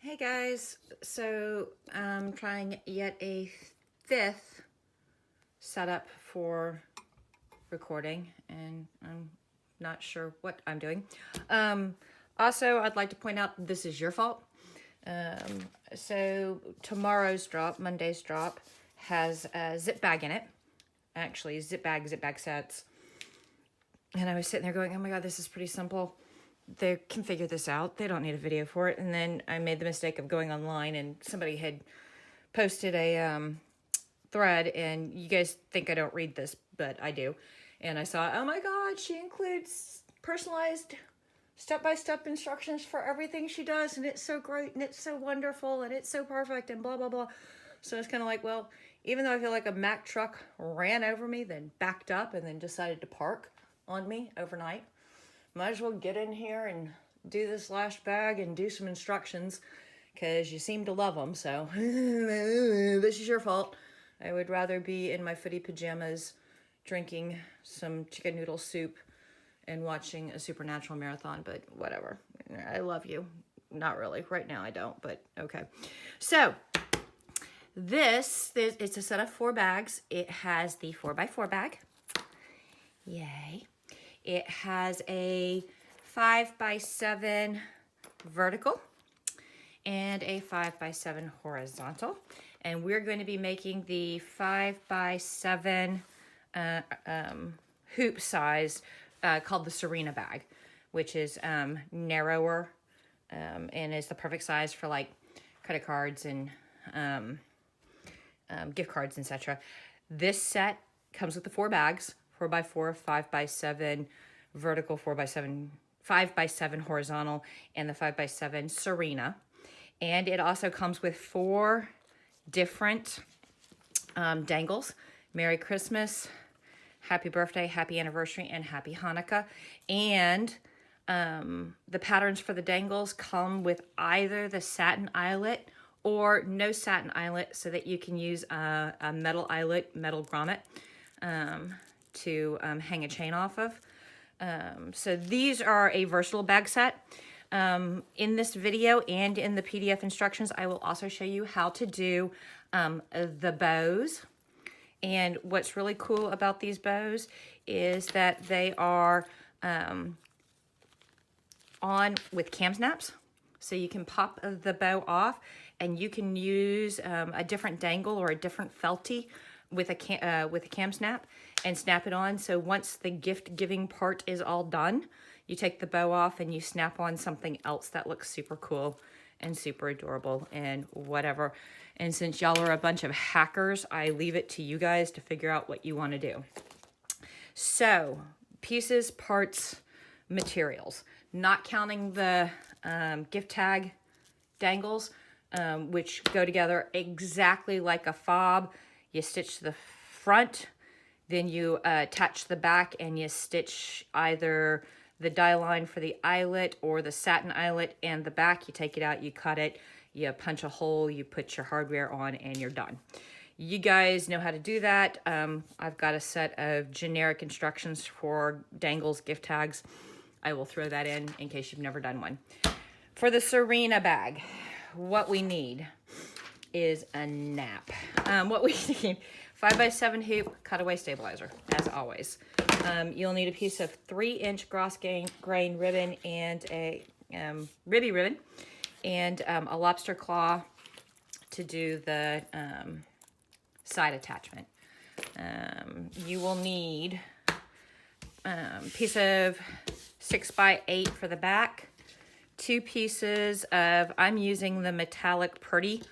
Hey guys, so I'm trying yet a fifth setup for recording, and I'm not sure what I'm doing. Also, I'd like to point out this is your fault. So tomorrow's drop, Monday's drop, has a zip bag in it. Actually, zip bag sets. And I was sitting there going, oh my God, this is pretty simple. They can figure this out. They don't need a video for it. And then I made the mistake of going online, and somebody had posted a thread, and you guys think I don't read this, but I do. And I saw, oh my God, she includes personalized step-by-step instructions for everything she does, and it's so great, and it's so wonderful, and it's so perfect, and blah, blah, blah. So it's kind of like, well, even though I feel like a Mack truck ran over me, then backed up, and then decided to park on me overnight, might as well get in here and do this last bag and do some instructions, because you seem to love them. So this is your fault. I would rather be in my footy pajamas drinking some chicken noodle soup and watching a Supernatural marathon, but whatever. I love you. Not really. Right now I don't, but okay. So this it's a set of 4 bags. It has the 4x4 bag. Yay. It has a 5x7 vertical and a 5x7 horizontal. And we're going to be making the 5x7 hoop size called the Serena bag, which is narrower and is the perfect size for like credit cards and gift cards, etc. This set comes with the 4 bags. 4x4, 5x7 vertical, 4x7, 5x7 horizontal, and the 5x7 Serena. And it also comes with 4 different dangles. Merry Christmas, Happy Birthday, Happy Anniversary, and Happy Hanukkah. And the patterns for the dangles come with either the satin eyelet or no satin eyelet, so that you can use a metal eyelet, metal grommet, to hang a chain off of. So these are a versatile bag set. In this video and in the PDF instructions, I will also show you how to do the bows. And what's really cool about these bows is that they are on with cam snaps. So you can pop the bow off, and you can use a different dangle or a different felty with a cam snap and snap it on. So once the gift giving part is all done, you take the bow off and you snap on something else that looks super cool and super adorable and whatever. And since y'all are a bunch of hackers, I leave it to you guys to figure out what you want to do. So pieces, parts, materials, not counting the gift tag dangles, which go together exactly like a fob. You stitch the front, then you attach the back, and you stitch either the die line for the eyelet or the satin eyelet and the back. You take it out, you cut it, you punch a hole, you put your hardware on, and you're done. You guys know how to do that. I've got a set of generic instructions for dangles, gift tags. I will throw that in case you've never done one. For the Serena bag, what we need is a nap. What we need, 5x7 hoop, cutaway stabilizer, as always. You'll need a piece of 3-inch gross grain ribbon and a ribby ribbon, and a lobster claw to do the side attachment. You will need a piece of 6x8 for the back, 2 pieces of, I'm using the metallic Purdy,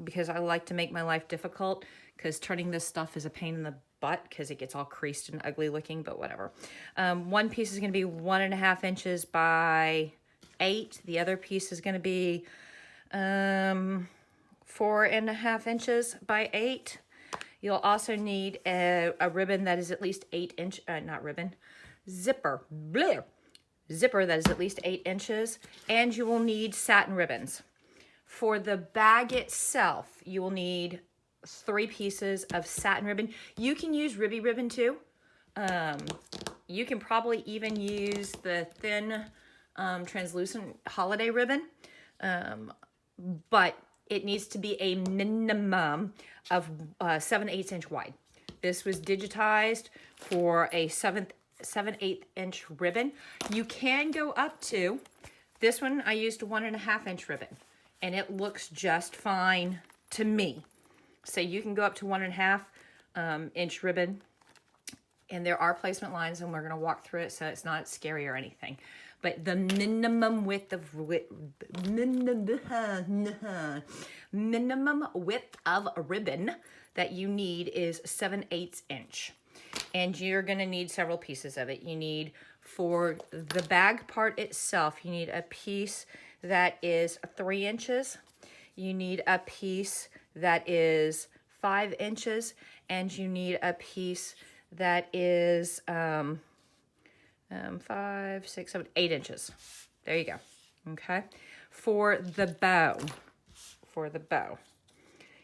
because I like to make my life difficult, because turning this stuff is a pain in the butt because it gets all creased and ugly looking, but whatever. One piece is going to be 1.5 inches by 8. The other piece is going to be 4.5 inches by 8. You'll also need a ribbon that is at least 8 inch, not ribbon, zipper, bleh, zipper that is at least 8 inches, and you will need satin ribbons. For the bag itself, you will need 3 pieces of satin ribbon. You can use ribby ribbon too. You can probably even use the thin translucent holiday ribbon. but it needs to be a minimum of 7/8 inch wide. This was digitized for a 7/8 inch ribbon. You can go up to, this one I used a 1.5 inch ribbon, and it looks just fine to me. So you can go up to 1.5 inch ribbon, and there are placement lines, and we're going to walk through it so it's not scary or anything. But the minimum width of ribbon that you need is 7/8 inch. And you're going to need several pieces of it. You need, for the bag part itself, you need a piece that is 3 inches. You need a piece that is 5 inches, and you need a piece that is 5, 6, 7, 8 inches. There you go. Okay. For the bow,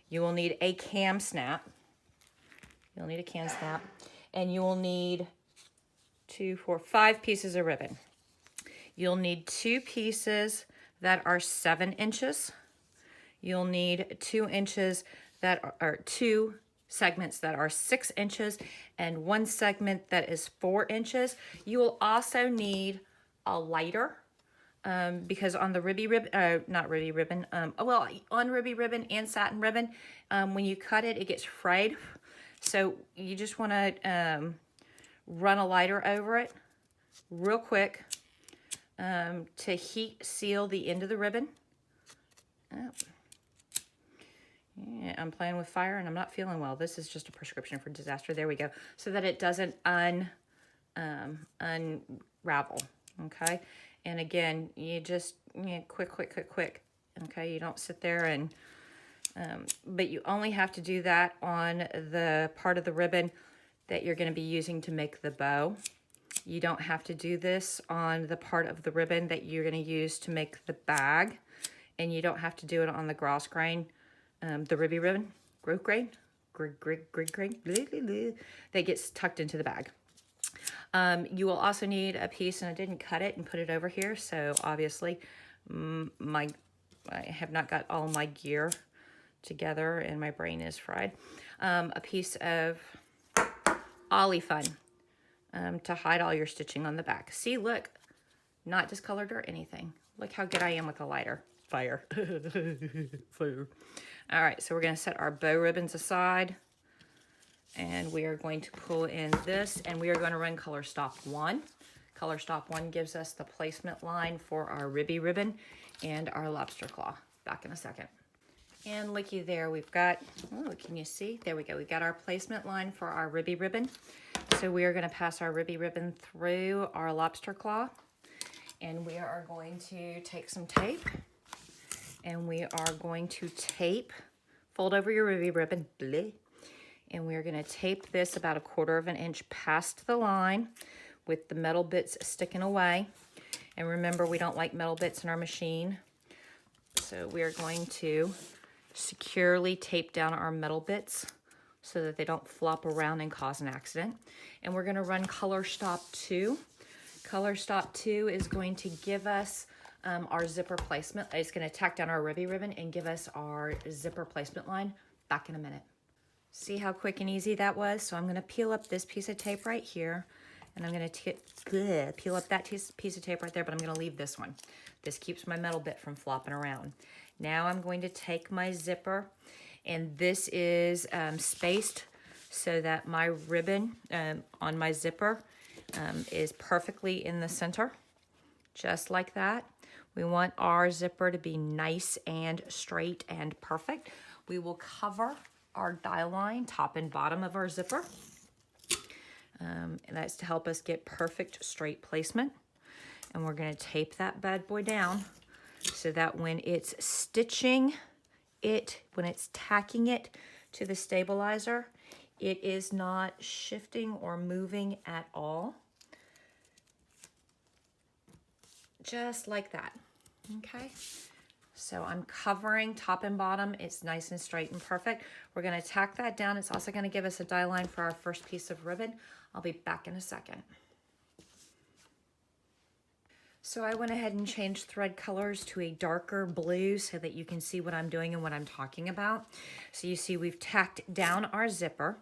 you will need a cam snap. You'll need a cam snap, and you will need 2, 4, 5 pieces of ribbon. You'll need 2 pieces that are 7 inches. You'll need 2 inches that are 2 segments that are 6 inches, and 1 segment that is 4 inches. You will also need a lighter, because on the ribby ribbon, on ribby ribbon and satin ribbon, when you cut it, it gets frayed. So you just want to run a lighter over it real quick to heat seal the end of the ribbon. Oh. Yeah, I'm playing with fire and I'm not feeling well. This is just a prescription for disaster. There we go. So that it doesn't unravel. Okay. And again, you just quick. Okay. You don't sit there and, but you only have to do that on the part of the ribbon that you're going to be using to make the bow. You don't have to do this on the part of the ribbon that you're going to use to make the bag. And you don't have to do it on the gross grain. The ribby ribbon, growth grain, that gets tucked into the bag. You will also need a piece, and I didn't cut it and put it over here, so obviously I have not got all my gear together and my brain is fried. A piece of ollie fun to hide all your stitching on the back. See, look, not discolored or anything. Look how good I am with a lighter. Fire. Fire. All right, so we're going to set our bow ribbons aside, and we are going to pull in this, and we are going to run color stop 1. Color stop 1 gives us the placement line for our ribby ribbon and our lobster claw. Back in a second. And looky there, we've got, oh, can you see? There we go. We got our placement line for our ribby ribbon. So we are going to pass our ribby ribbon through our lobster claw, and we are going to take some tape. And we are going to tape, fold over your ribby ribbon, and we're going to tape this about 1/4 inch past the line with the metal bits sticking away. And remember, we don't like metal bits in our machine. So we are going to securely tape down our metal bits so that they don't flop around and cause an accident. And we're going to run color stop 2. Color stop 2 is going to give us our zipper placement. It's going to tack down our ribby ribbon and give us our zipper placement line. Back in a minute. See how quick and easy that was? So I'm going to peel up this piece of tape right here, and I'm going to peel up that piece of tape right there, but I'm going to leave this one. This keeps my metal bit from flopping around. Now I'm going to take my zipper, and this is spaced so that my ribbon on my zipper is perfectly in the center, just like that. We want our zipper to be nice and straight and perfect. We will cover our die line, top and bottom of our zipper. And that's to help us get perfect straight placement. And we're going to tape that bad boy down so that when it's stitching it, when it's tacking it to the stabilizer, it is not shifting or moving at all. Just like that. Okay. So I'm covering top and bottom. It's nice and straight and perfect. We're going to tack that down. It's also going to give us a die line for our first piece of ribbon. I'll be back in a second. So I went ahead and changed thread colors to a darker blue so that you can see what I'm doing and what I'm talking about. So you see we've tacked down our zipper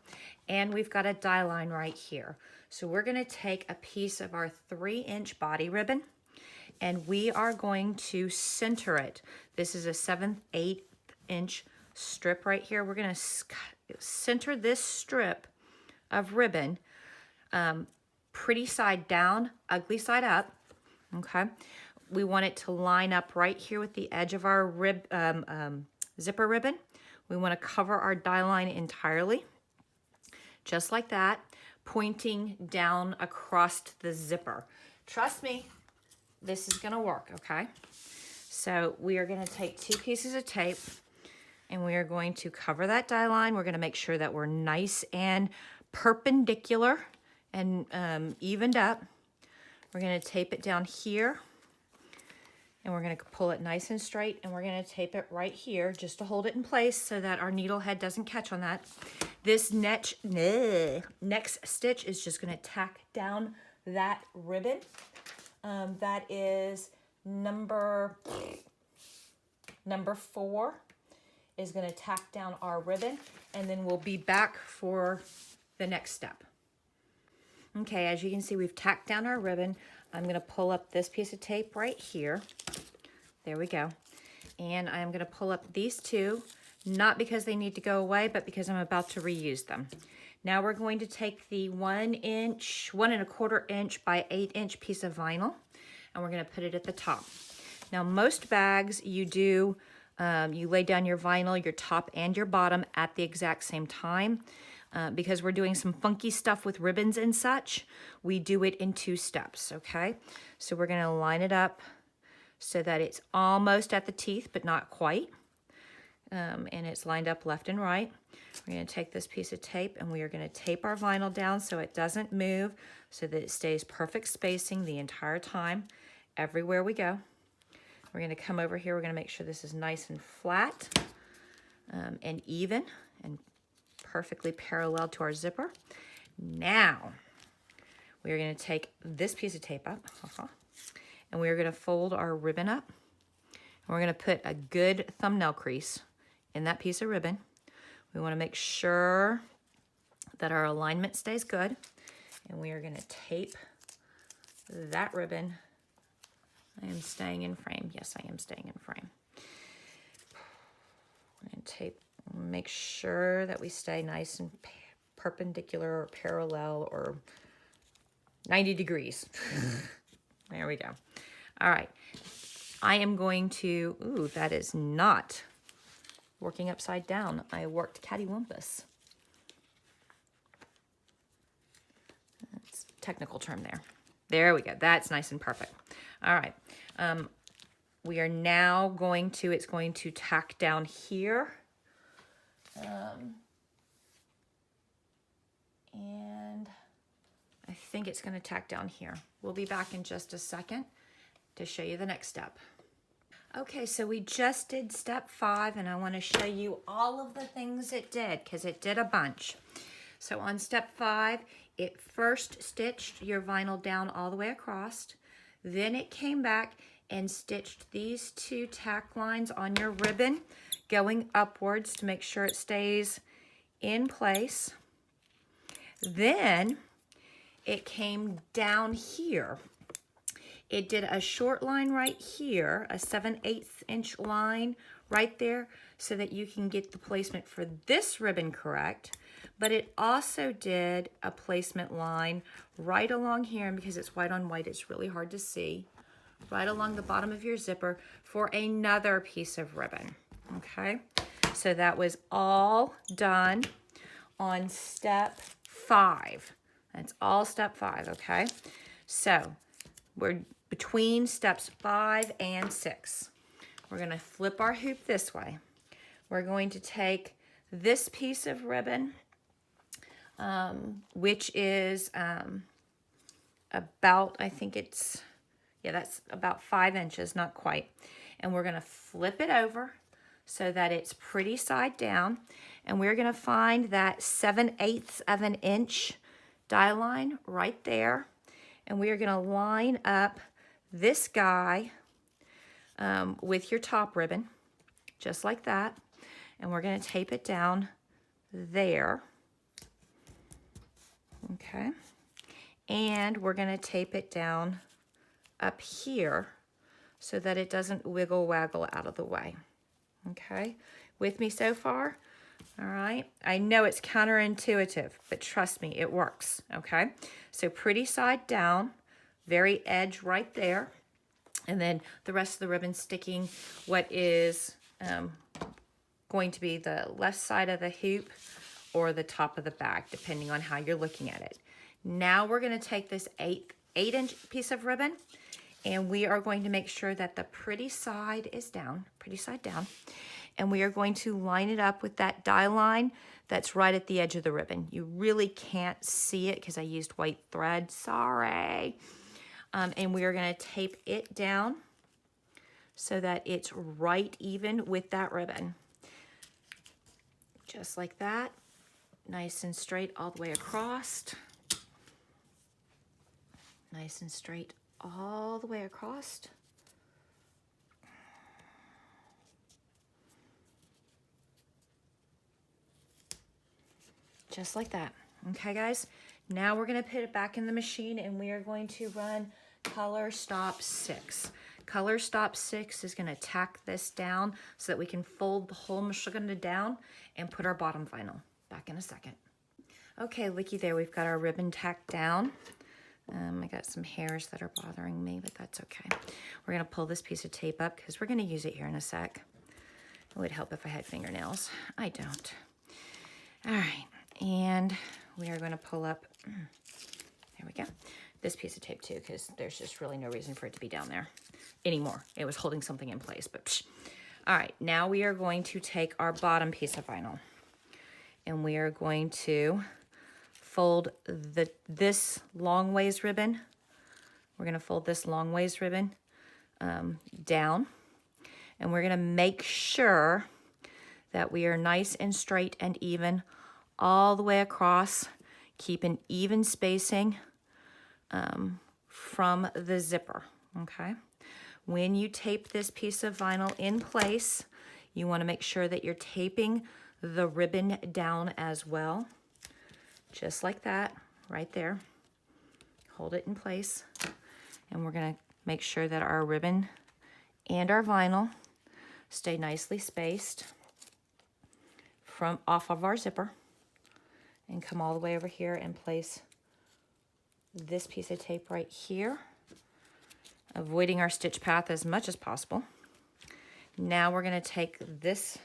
and we've got a die line right here. So we're gonna take a piece of our 3-inch body ribbon and we are going to center it. This is a 7/8 inch strip right here. We're gonna center this strip of ribbon, pretty side down, ugly side up. Okay, we want it to line up right here with the edge of our zipper ribbon. We want to cover our die line entirely, just like that, pointing down across the zipper. Trust me, this is going to work, okay? So we are going to take 2 pieces of tape and we are going to cover that die line. We're going to make sure that we're nice and perpendicular and evened up. We're going to tape it down here and we're going to pull it nice and straight and we're going to tape it right here just to hold it in place so that our needle head doesn't catch on that. This next stitch is just going to tack down that ribbon. That is number 4 is going to tack down our ribbon and then we'll be back for the next step. Okay, as you can see, we've tacked down our ribbon. I'm going to pull up this piece of tape right here. There we go. And I'm going to pull up these 2, not because they need to go away, but because I'm about to reuse them. Now we're going to take the 1.25 inch by 8 inch piece of vinyl, and we're going to put it at the top. Now, most bags you do, you lay down your vinyl, your top and your bottom at the exact same time. Because we're doing some funky stuff with ribbons and such, we do it in 2 steps, okay? So we're gonna line it up so that it's almost at the teeth, but not quite. And it's lined up left and right. We're gonna take this piece of tape and we are gonna tape our vinyl down so it doesn't move, so that it stays perfect spacing the entire time, everywhere we go. We're gonna come over here, we're gonna make sure this is nice and flat and even and perfectly parallel to our zipper. Now, we are going to take this piece of tape up, and we are going to fold our ribbon up. And we're going to put a good thumbnail crease in that piece of ribbon. We want to make sure that our alignment stays good. And we are going to tape that ribbon. I am staying in frame. Yes, I am staying in frame. We're going to tape. Make sure that we stay nice and perpendicular or parallel or 90 degrees. There we go. All right. I am going to, ooh, that is not working upside down. I worked cattywampus. That's a technical term there. There we go. That's nice and perfect. All right. We are now going to, it's going to tack down here. And I think it's going to tack down here. We'll be back in just a second to show you the next step. Okay, so we just did step 5 and I want to show you all of the things it did because it did a bunch. So on step 5, it first stitched your vinyl down all the way across. Then it came back and stitched these 2 tack lines on your ribbon going upwards to make sure it stays in place. Then it came down here. It did a short line right here, a 7/8 inch line right there so that you can get the placement for this ribbon correct. But it also did a placement line right along here, and because it's white on white, it's really hard to see, right along the bottom of your zipper for another piece of ribbon. Okay, so that was all done on step 5. That's all step 5, okay? So we're between steps 5 and 6. We're gonna flip our hoop this way. We're going to take this piece of ribbon, which is about, I think it's, yeah, that's about 5 inches, not quite. And we're gonna flip it over so that it's pretty side down. And we're gonna find that 7/8 of an inch die line right there. And we are gonna line up this guy with your top ribbon, just like that. And we're going to tape it down there. Okay. And we're going to tape it down up here so that it doesn't wiggle waggle out of the way. Okay. With me so far? All right. I know it's counterintuitive, but trust me, it works. Okay. So pretty side down, very edge right there. And then the rest of the ribbon sticking what is going to be the left side of the hoop or the top of the bag, depending on how you're looking at it. Now we're going to take this 8-inch piece of ribbon, and we are going to make sure that the pretty side is down, and we are going to line it up with that die line that's right at the edge of the ribbon. You really can't see it because I used white thread, sorry. And we are going to tape it down so that it's right even with that ribbon. Just like that, nice and straight all the way across. Nice and straight all the way across. Just like that. Okay, guys? Now we're going to put it back in the machine, and we are going to run color stop 6. Color stop 6 is going to tack this down so that we can fold the whole machine down and put our bottom vinyl. Back in a second. Okay, looky there, we've got our ribbon tacked down. I got some hairs that are bothering me, but that's okay. We're going to pull this piece of tape up because we're going to use it here in a sec. It would help if I had fingernails. I don't. All right, and we are going to pull up, there we go, this piece of tape too, because there's just really no reason for it to be down there anymore. It was holding something in place, but psh. All right, now we are going to take our bottom piece of vinyl, and we are going to fold this long ways ribbon. We're going to fold this long ways ribbon down, and we're going to make sure that we are nice and straight and even all the way across. Keep an even spacing from the zipper, okay? When you tape this piece of vinyl in place, you want to make sure that you're taping the ribbon down as well. Just like that, right there. Hold it in place. And we're going to make sure that our ribbon and our vinyl stay nicely spaced from off of our zipper. And come all the way over here and place this piece of tape right here, avoiding our stitch path as much as possible. Now we're going to take this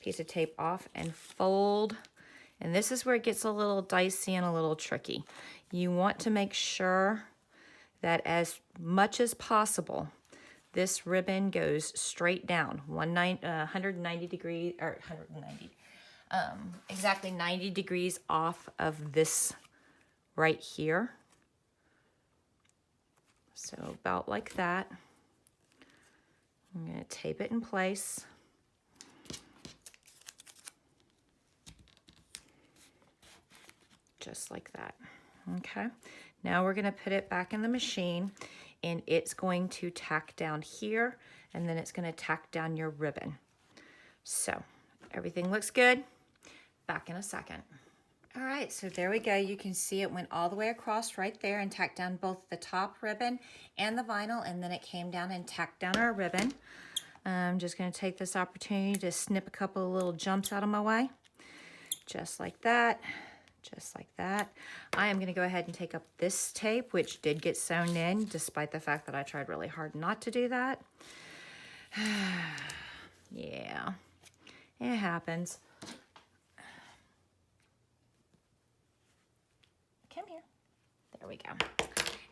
piece of tape off and fold. And this is where it gets a little dicey and a little tricky. You want to make sure that as much as possible, this ribbon goes straight down, 190 degrees, or 190, exactly 90 degrees off of this right here. So about like that. I'm going to tape it in place. Just like that. Okay. Now we're going to put it back in the machine, and it's going to tack down here, and then it's going to tack down your ribbon. So everything looks good. Back in a second. All right, so there we go. You can see it went all the way across right there and tacked down both the top ribbon and the vinyl, and then it came down and tacked down our ribbon. I'm just going to take this opportunity to snip a couple of little jumps out of my way. Just like that. Just like that. I am going to go ahead and take up this tape, which did get sewn in, despite the fact that I tried really hard not to do that. Yeah, it happens. Come here. There we go.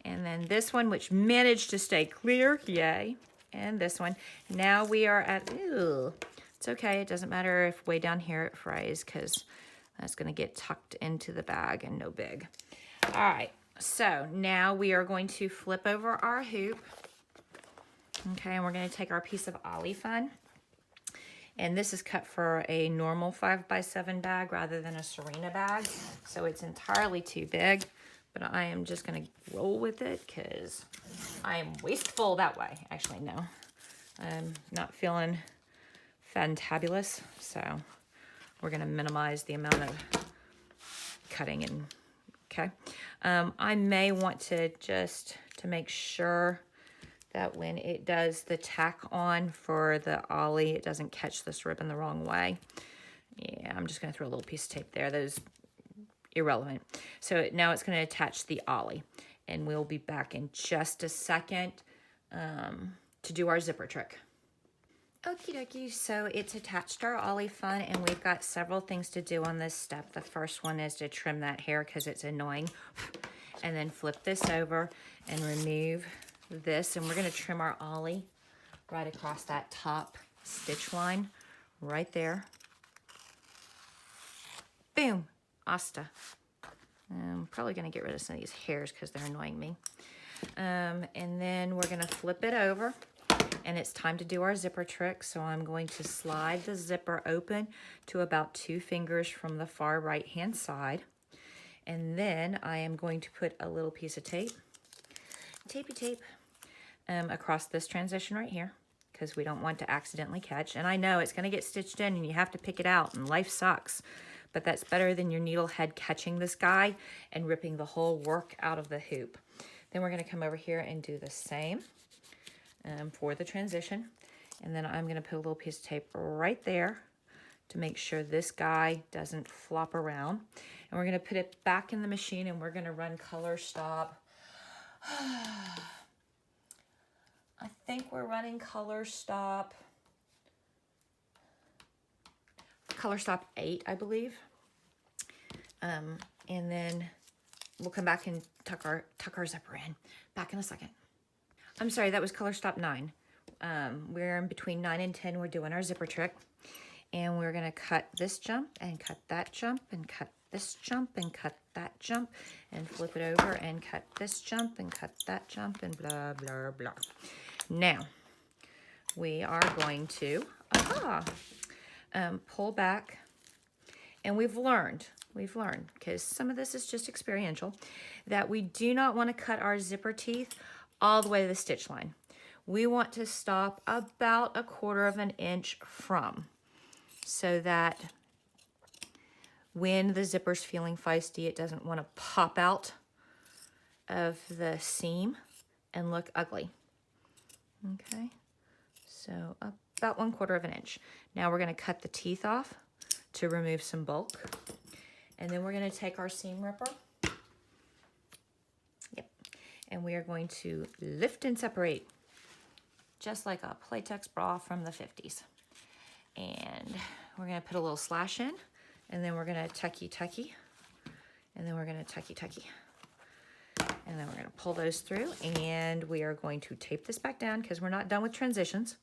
And then this one, which managed to stay clear, yay. And this one. Now we are at, ew, it's okay. It doesn't matter if way down here it fries, because that's going to get tucked into the bag and no big. All right, so now we are going to flip over our hoop. Okay, and we're going to take our piece of olifin. And this is cut for a normal 5x7 bag rather than a Serena bag. So it's entirely too big. but I am just gonna roll with it because I am wasteful that way. Actually, no, I'm not feeling fantabulous, so we're gonna minimize the amount of cutting. And okay, I may want to just to make sure that when it does the tack on for the ollie, it doesn't catch this ribbon the wrong way. Yeah, I'm just gonna throw a little piece of tape there. That is irrelevant. So now it's gonna attach the ollie, and we'll be back in just a second to do our zipper trick. Okie dokie, so it's attached our ollie fun, and we've got several things to do on this step. The first one is to trim that hair because it's annoying. And then flip this over and remove this, and we're gonna trim our ollie right across that top stitch line right there. Boom, asta. I'm probably gonna get rid of some of these hairs because they're annoying me. And then we're gonna flip it over, and it's time to do our zipper trick. So I'm going to slide the zipper open to about 2 fingers from the far right hand side. And then I am going to put a little piece of tape, tapey tape, across this transition right here, because we don't want to accidentally catch. And I know it's going to get stitched in and you have to pick it out, and life sucks. But that's better than your needle head catching this guy and ripping the whole work out of the hoop. Then we're going to come over here and do the same for the transition. And then I'm going to put a little piece of tape right there to make sure this guy doesn't flop around. And we're going to put it back in the machine, and we're going to run color stop. I think we're running color stop 8, I believe. And then we'll come back and tuck our zipper in. Back in a second. I'm sorry, that was color stop 9. We're in between 9 and 10. We're doing our zipper trick. And we're going to cut this jump and cut that jump and cut this jump and cut that jump and flip it over and cut this jump and cut that jump and blah, blah, blah. Now, we are going to pull back. And we've learned, because some of this is just experiential, that we do not want to cut our zipper teeth all the way to the stitch line. We want to stop about 1/4 of an inch from, so that when the zipper's feeling feisty, it doesn't want to pop out of the seam and look ugly. Okay, so about 1/4 of an inch. Now we're going to cut the teeth off to remove some bulk. And then we're going to take our seam ripper. Yep. And we are going to lift and separate, just like a Playtex bra from the 50s. And we're going to put a little slash in, and then we're going to tucky, and then we're going to tucky. And then we're going to pull those through, and we are going to tape this back down because we're not done with transitions.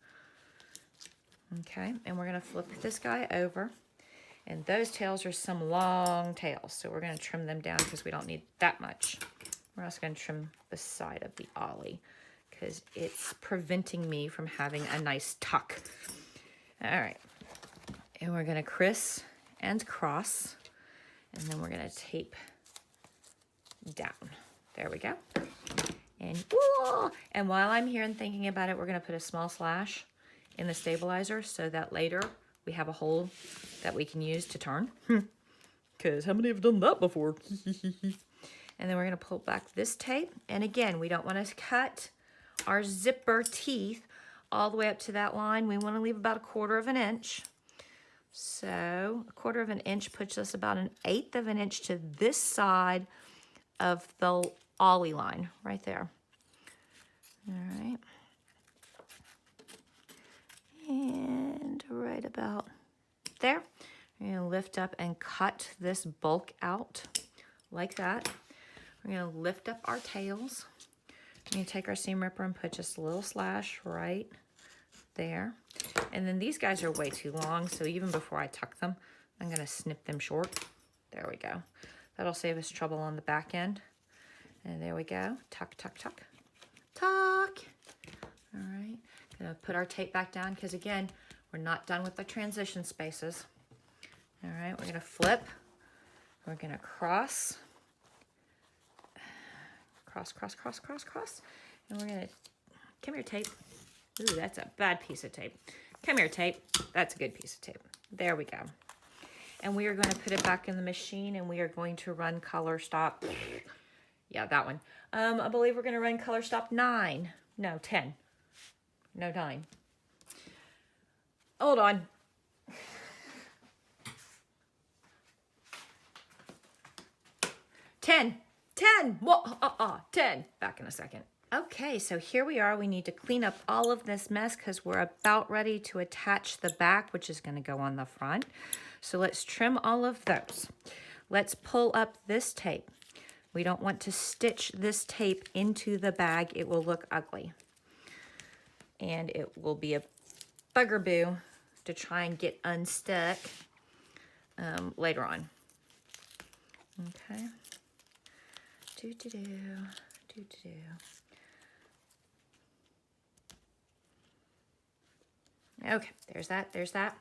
Okay, and we're going to flip this guy over. And those tails are some long tails, so we're going to trim them down because we don't need that much. We're also going to trim the side of the ollie because it's preventing me from having a nice tuck. All right, and we're going to criss and cross, and then we're going to tape down. There we go. And whoa! And while I'm here and thinking about it, we're going to put a small slash in the stabilizer so that later we have a hole that we can use to turn. Because how many have done that before? And then we're going to pull back this tape. And again, we don't want to cut our zipper teeth all the way up to that line. We want to leave about 1/4 of an inch. So 1/4 of an inch puts us about 1/8 of an inch to this side of the ollie line right there. All right. And right about there. We're going to lift up and cut this bulk out like that. We're going to lift up our tails. We're going to take our seam ripper and put just a little slash right there. And then these guys are way too long, so even before I tuck them, I'm going to snip them short. There we go. That'll save us trouble on the back end. And there we go. Tuck, tuck, tuck. Tuck. All right. Gonna put our tape back down because again, we're not done with the transition spaces. All right, we're gonna flip. We're gonna cross. cross, cross, cross, cross, cross. And we're gonna, come here, tape. Ooh, that's a bad piece of tape. Come here, tape. That's a good piece of tape. There we go. And we are going to put it back in the machine, and we are going to run color stop. Yeah, that one. I believe we're going to run color stop 9. No, 10. No, 9. Hold on. 10. 10. Whoa, 10. Back in a second. Okay, so here we are. We need to clean up all of this mess because we're about ready to attach the back, which is going to go on the front. So let's trim all of those. Let's pull up this tape. We don't want to stitch this tape into the bag. It will look ugly. And it will be a bugaboo to try and get unstuck later on. Okay. Do-do-do. Okay, there's that.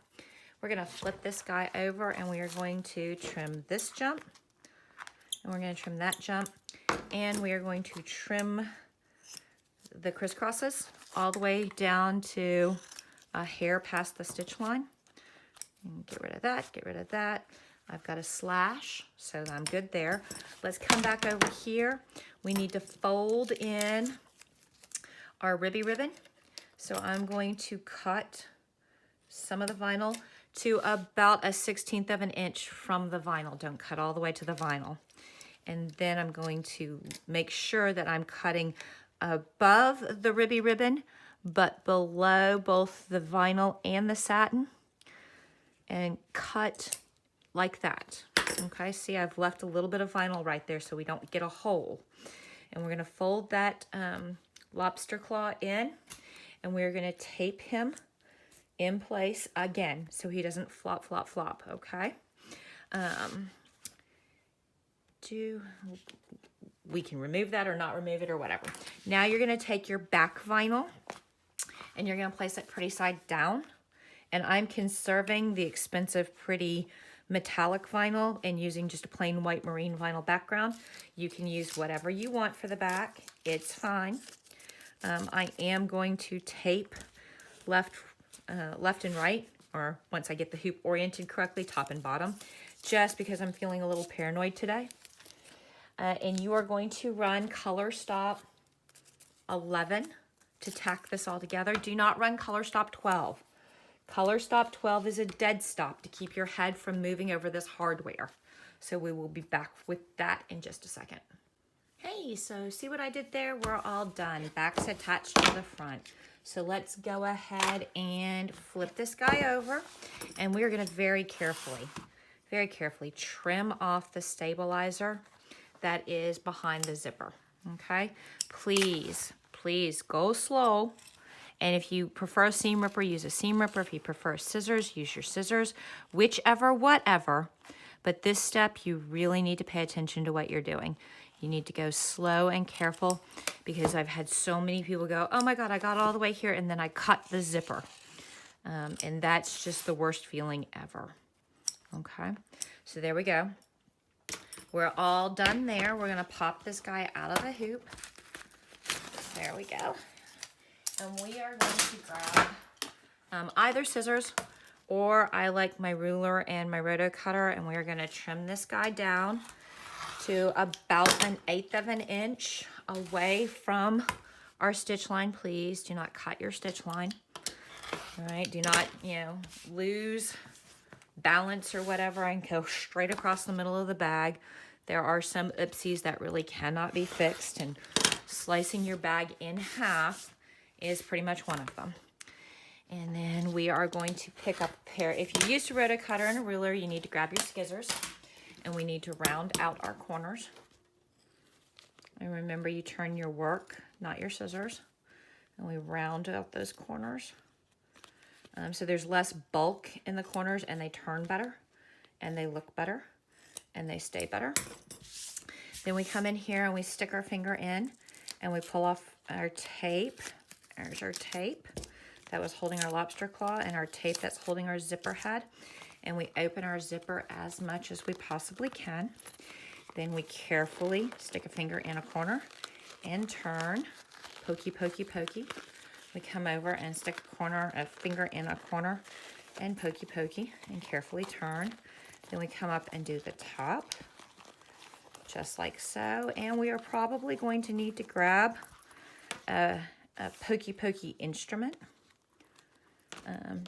We're gonna flip this guy over and we are going to trim this jump. And we're gonna trim that jump. And we are going to trim the crisscrosses all the way down to a hair past the stitch line. And get rid of that, get rid of that. I've got a slash, so I'm good there. Let's come back over here. We need to fold in our ribby ribbon. So I'm going to cut some of the vinyl to about a 1/16 of an inch from the vinyl. Don't cut all the way to the vinyl. And then I'm going to make sure that I'm cutting above the ribby ribbon, but below both the vinyl and the satin. And cut like that. Okay, see, I've left a little bit of vinyl right there so we don't get a hole. And we're going to fold that lobster claw in. And we're going to tape him in place again so he doesn't flop, flop, flop, okay? We can remove that or not remove it or whatever. Now you're going to take your back vinyl and you're going to place it pretty side down. And I'm conserving the expensive, pretty metallic vinyl and using just a plain white marine vinyl background. You can use whatever you want for the back. It's fine. I am going to tape left and right, or once I get the hoop oriented correctly, top and bottom, just because I'm feeling a little paranoid today. And you are going to run color stop 11 to tack this all together. Do not run color stop 12. Color stop 12 is a dead stop to keep your head from moving over this hardware. So we will be back with that in just a second. Hey, so see what I did there? We're all done. Back's attached to the front. So let's go ahead and flip this guy over. And we're going to very carefully trim off the stabilizer that is behind the zipper. Okay? Please go slow. And if you prefer a seam ripper, use a seam ripper. If you prefer scissors, use your scissors. Whichever, whatever. But this step, you really need to pay attention to what you're doing. You need to go slow and careful because I've had so many people go, oh my God, I got all the way here and then I cut the zipper. And that's just the worst feeling ever. Okay, so there we go. We're all done there. We're gonna pop this guy out of the hoop. There we go. And we are going to grab either scissors or I like my ruler and my roto cutter, and we are gonna trim this guy down to about 1/8 of an inch away from our stitch line. Please do not cut your stitch line. All right, do not, lose balance or whatever and go straight across the middle of the bag. There are some oopsies that really cannot be fixed, and slicing your bag in half is pretty much one of them. And then we are going to pick up a pair. If you used a roto cutter and a ruler, you need to grab your scissors. And we need to round out our corners. And remember, you turn your work, not your scissors. And we round out those corners. So there's less bulk in the corners, and they turn better, and they look better, and they stay better. Then we come in here and we stick our finger in, and we pull off our tape. There's our tape that was holding our lobster claw, and our tape that's holding our zipper head. And we open our zipper as much as we possibly can. Then we carefully stick a finger in a corner and turn, pokey, pokey, pokey. We come over and stick a finger in a corner and pokey, pokey, and carefully turn. Then we come up and do the top, just like so. And we are probably going to need to grab a pokey, pokey instrument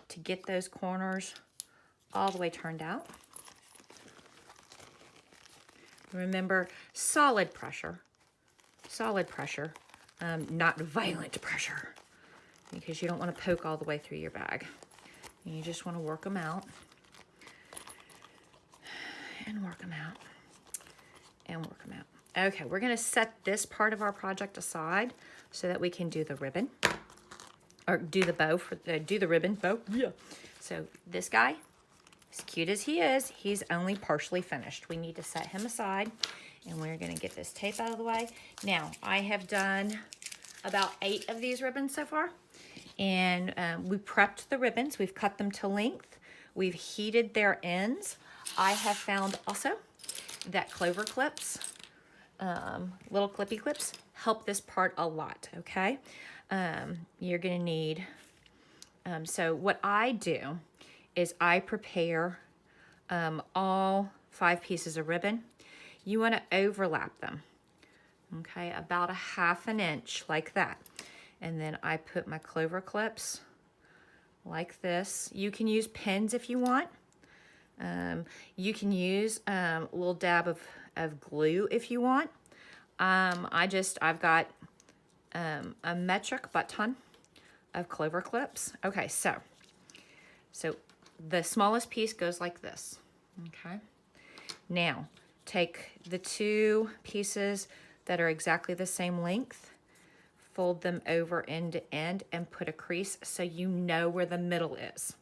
to get those corners all the way turned out. Remember, solid pressure, not violent pressure, because you don't want to poke all the way through your bag. You just want to work them out and work them out and work them out. Okay, we're going to set this part of our project aside so that we can do the ribbon, or do the bow, do the ribbon bow. Yeah. So this guy, as cute as he is, he's only partially finished. We need to set him aside, and we're going to get this tape out of the way. Now, I have done about 8 of these ribbons so far, and we prepped the ribbons. We've cut them to length. We've heated their ends. I have found also that clover clips, little clippy clips, help this part a lot, okay? You're going to need, so what I do is I prepare all 5 pieces of ribbon. You want to overlap them, okay, about a 1/2 inch like that. And then I put my clover clips like this. You can use pins if you want. You can use a little dab of glue if you want. I've got a metric butt ton of clover clips. Okay, so the smallest piece goes like this, okay? Now, take the 2 pieces that are exactly the same length, fold them over end to end, and put a crease so you know where the middle is.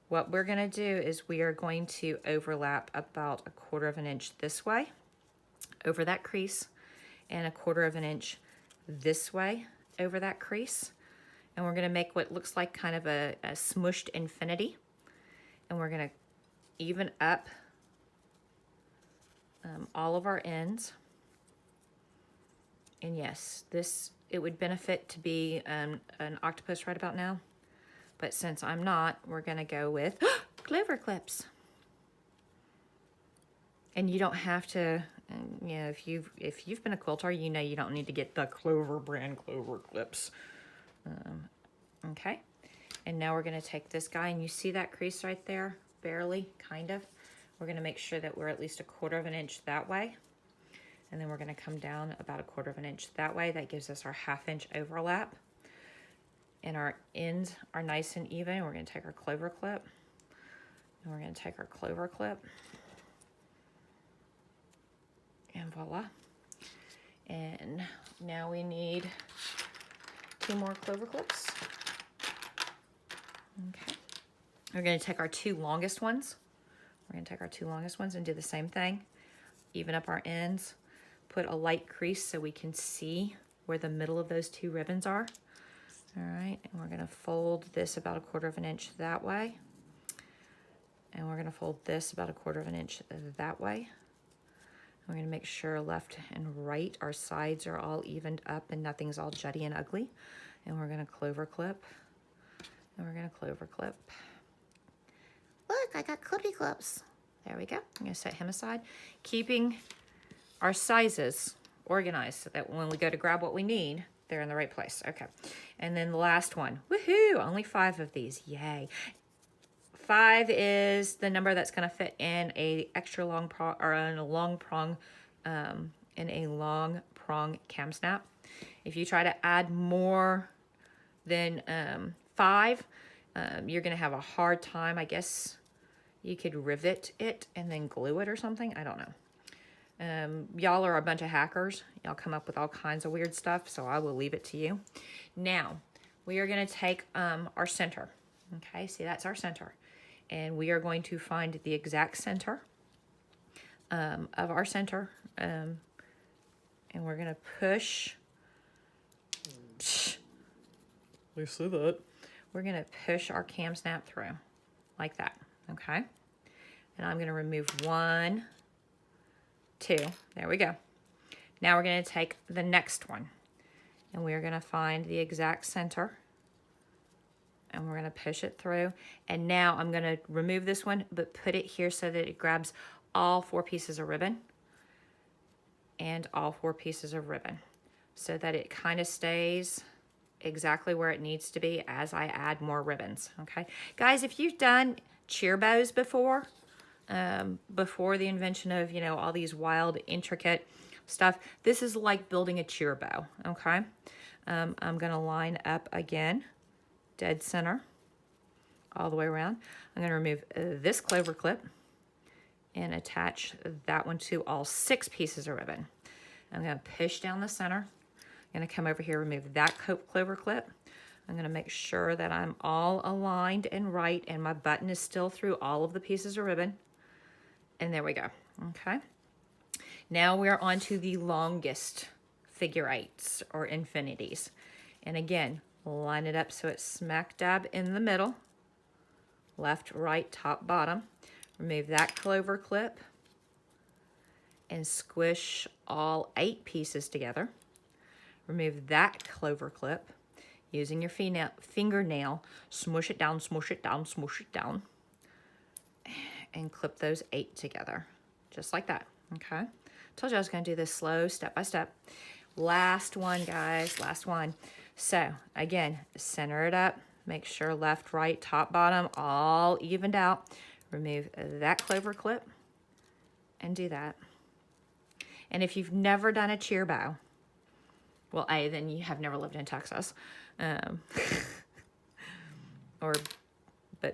What we're gonna do is we are going to overlap about a 1/4 inch this way, over that crease, and a 1/4 inch this way, over that crease. And we're gonna make what looks like kind of a smushed infinity. And we're gonna even up all of our ends. And yes, it would benefit to be an octopus right about now. But since I'm not, we're gonna go with clover clips. And you don't have to, you know, if you've been a quilter, you know you don't need to get the Clover brand clover clips. Okay, and now we're gonna take this guy, and you see that crease right there, barely, kind of. We're gonna make sure that we're at least a 1/4 inch that way, and then we're gonna come down about a 1/4 inch that way. That gives us our 1/2 inch overlap, and our ends are nice and even. We're gonna take our clover clip, and we're gonna take our clover clip, and voila. And now we need 2 more clover clips. Okay. We're going to take our 2 longest ones. We're going to take our 2 longest ones and do the same thing. Even up our ends. Put a light crease so we can see where the middle of those 2 ribbons are. All right. And we're going to fold this about a 1/4 inch that way. And we're going to fold this about a 1/4 inch that way. We're going to make sure left and right, our sides are all evened up and nothing's all jutty and ugly. And we're going to clover clip. And we're going to clover clip. Look, I got clippy clips. There we go. I'm going to set him aside. Keeping our sizes organized so that when we go to grab what we need, they're in the right place. Okay. And then the last one. Woohoo! Only 5 of these. Yay. 5 is the number that's going to fit in a extra long prong, or in a long prong, cam snap. If you try to add more than 5, you're going to have a hard time. I guess you could rivet it and then glue it or something. I don't know. Y'all are a bunch of hackers. Y'all come up with all kinds of weird stuff, so I will leave it to you. Now, we are going to take our center. Okay, see, that's our center. And we are going to find the exact center of our center. And we're going to push. We see that. We're going to push our cam snap through like that. Okay. And I'm going to remove 1, 2. There we go. Now we're going to take the next one, and we're going to find the exact center, and we're going to push it through. And now I'm going to remove this one, but put it here so that it grabs all 4 pieces of ribbon and all 4 pieces of ribbon, so that it kind of stays exactly where it needs to be as I add more ribbons. Okay, guys, if you've done cheer bows before, before the invention of, you know, all these wild, intricate stuff, this is like building a cheer bow. Okay, I'm gonna line up again, dead center, all the way around. I'm gonna remove this clover clip and attach that one to all 6 pieces of ribbon. I'm gonna push down the center. I'm gonna come over here, remove that clover clip. I'm gonna make sure that I'm all aligned and right, and my button is still through all of the pieces of ribbon. And there we go, okay? Now we're on to the longest figure 8s or infinities. And again, line it up so it's smack dab in the middle. Left, right, top, bottom. Remove that clover clip and squish all 8 pieces together. Remove that clover clip. Using your fingernail, smush it down, smush it down, smush it down. And clip those 8 together, just like that, okay? Told you I was gonna do this slow, step by step. Last one, guys, last one. So, again, center it up. Make sure left, right, top, bottom, all evened out. Remove that clover clip and do that. And if you've never done a cheer bow, well, A, then you have never lived in Texas. But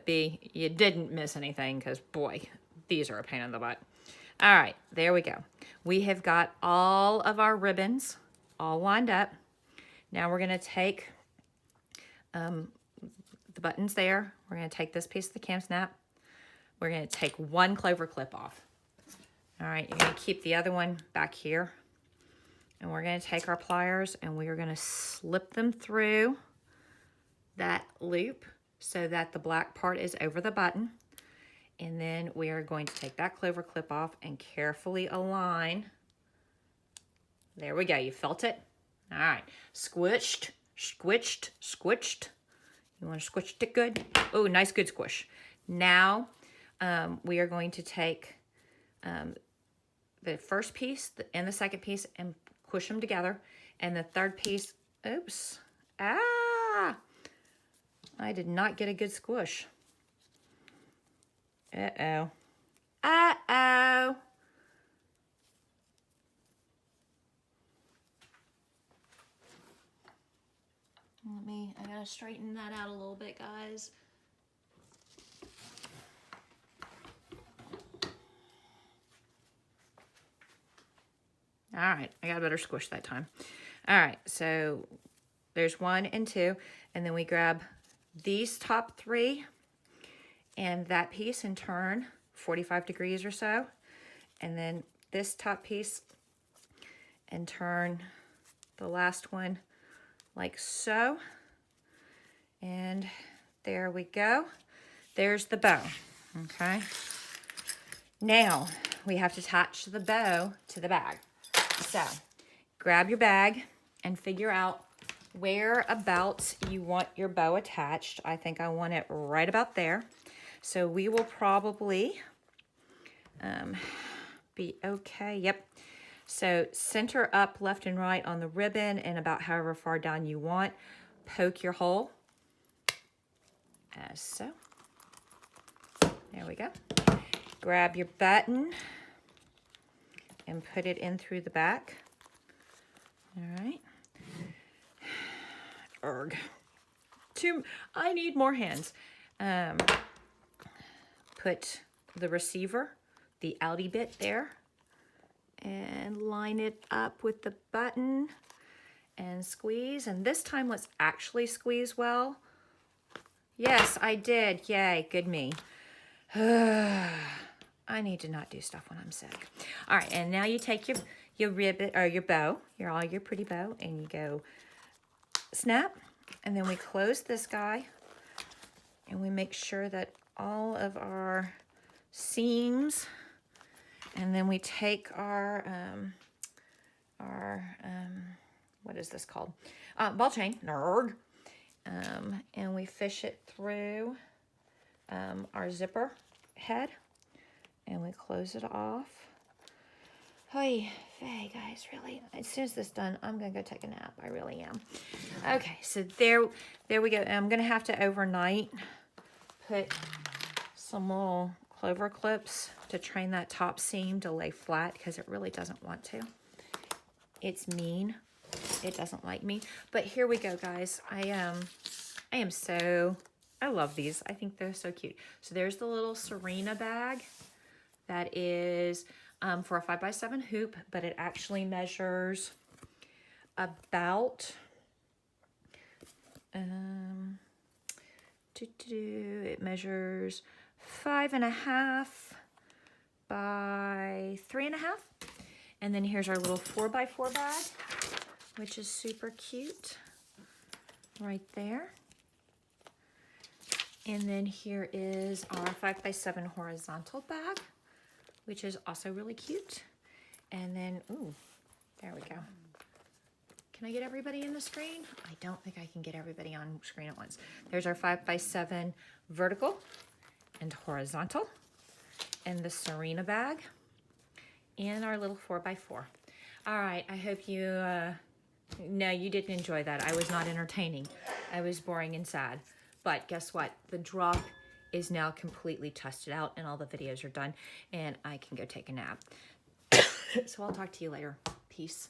B, you didn't miss anything, because boy, these are a pain in the butt. All right, there we go. We have got all of our ribbons all lined up. Now we're gonna take the buttons there. We're gonna take this piece of the cam snap. We're gonna take 1 clover clip off. All right, you're gonna keep the other one back here. And we're gonna take our pliers and we are gonna slip them through that loop so that the black part is over the button. And then we are going to take that clover clip off and carefully align. There we go, you felt it? All right, squished, squished, squished. You wanna squish it good? Oh, nice, good squish. Now, we are going to take the first piece and the second piece and push them together. And the third piece, oops, I did not get a good squish. Uh-oh. Uh-oh. I gotta straighten that out a little bit, guys. All right, I got a better squish that time. All right, so there's 1 and 2, and then we grab these top 3 and that piece and turn 45 degrees or so, and then this top piece and turn the last one like so, and there we go. There's the bow, okay? Now we have to attach the bow to the bag. So, grab your bag and figure out whereabouts you want your bow attached. I think I want it right about there. So we will probably be okay. Yep. So center up left and right on the ribbon and about however far down you want. Poke your hole as so. There we go. Grab your button and put it in through the back. All right. Erg. I need more hands. Put the receiver, the outie bit there, and line it up with the button and squeeze. And this time, let's actually squeeze well. Yes, I did. Yay, good me. I need to not do stuff when I'm sick. All right, and now you take your ribbon or your bow, your pretty bow, and you go snap, and then we close this guy, and we make sure that all of our seams, and then we take our our, what is this called? Ball chain, nerd. And we fish it through our zipper head, and we close it off. Hey, guys, really, as soon as this is done, I'm gonna go take a nap. I really am. Okay, so there we go. I'm gonna have to overnight put some little clover clips to train that top seam to lay flat, because it really doesn't want to. It's mean. It doesn't like me. But here we go, guys. I love these. I think they're so cute. So there's the little Serena bag that is for a 5x7 hoop, but it actually measures about it measures 5.5 by 3.5. And then here's our little 4x4 bag, which is super cute right there. And then here is our 5x7 horizontal bag, which is also really cute. And then, ooh, there we go. Can I get everybody in the screen? I don't think I can get everybody on screen at once. There's our 5x7 vertical and horizontal, and the Serena bag, and our little 4x4. All right, I hope you, no, you didn't enjoy that. I was not entertaining. I was boring and sad. But guess what? The drop is now completely tested out, and all the videos are done, and I can go take a nap. So I'll talk to you later. Peace.